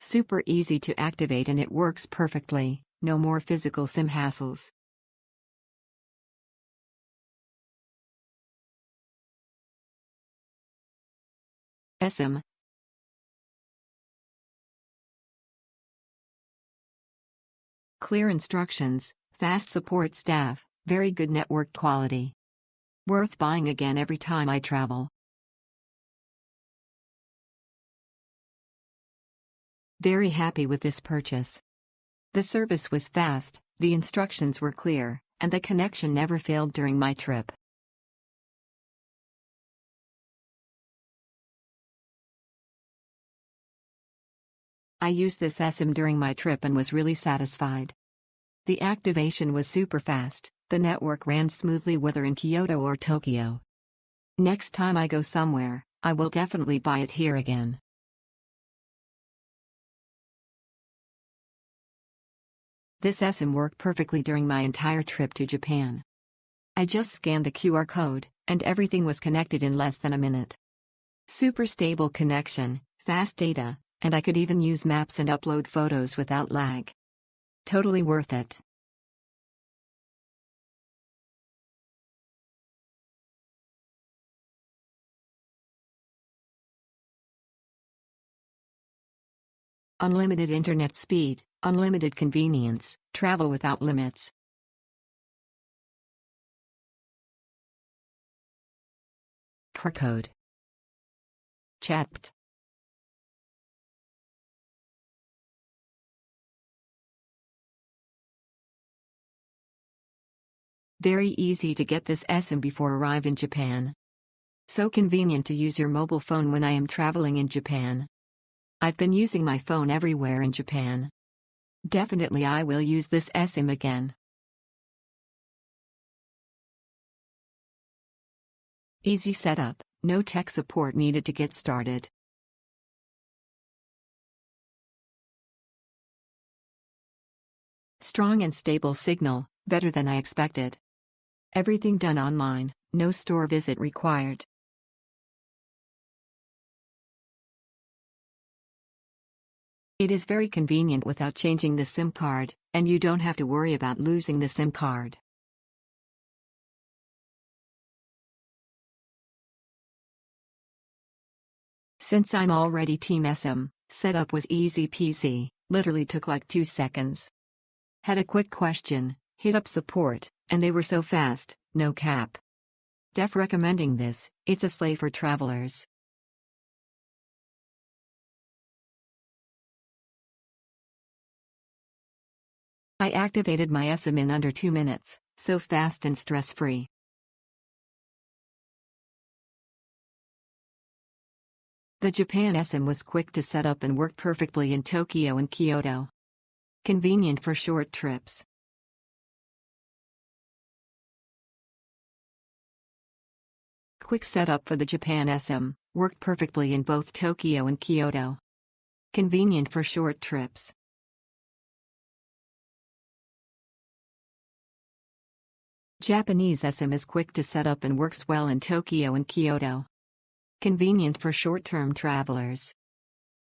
Super easy to activate and it works perfectly, no more physical SIM hassles. eSIM. Clear instructions, fast support staff, very good network quality. Worth buying again every time I travel. Very happy with this purchase. The service was fast, the instructions were clear, and the connection never failed during my trip. I used this eSIM during my trip and was really satisfied. The activation was super fast, the network ran smoothly whether in Kyoto or Tokyo. Next time I go somewhere, I will definitely buy it here again. This eSIM worked perfectly during my entire trip to Japan. I just scanned the QR code, and everything was connected in less than a minute. Super stable connection, fast data, and I could even use maps and upload photos without lag. Totally worth it. Unlimited internet speed, unlimited convenience, travel without limits. QR code. Chat. Very easy to get this eSIM before arrive in Japan. So convenient to use your mobile phone when I am traveling in Japan. I've been using my phone everywhere in Japan. Definitely I will use this eSIM again. Easy setup, no tech support needed to get started. Strong and stable signal, better than I expected. Everything done online, no store visit required. It is very convenient without changing the SIM card, and you don't have to worry about losing the SIM card. Since I'm already Team eSIM, setup was easy peasy, literally took like 2 seconds. Had a quick question, hit up support, and they were so fast, no cap. Def recommending this, it's a slay for travelers. I activated my eSIM in under 2 minutes, so fast and stress-free. The Japan eSIM was quick to set up and worked perfectly in Tokyo and Kyoto. Convenient for short trips. Quick setup for the Japan eSIM, worked perfectly in both Tokyo and Kyoto. Convenient for short trips. Japanese eSIM is quick to set up and works well in Tokyo and Kyoto. Convenient for short-term travelers.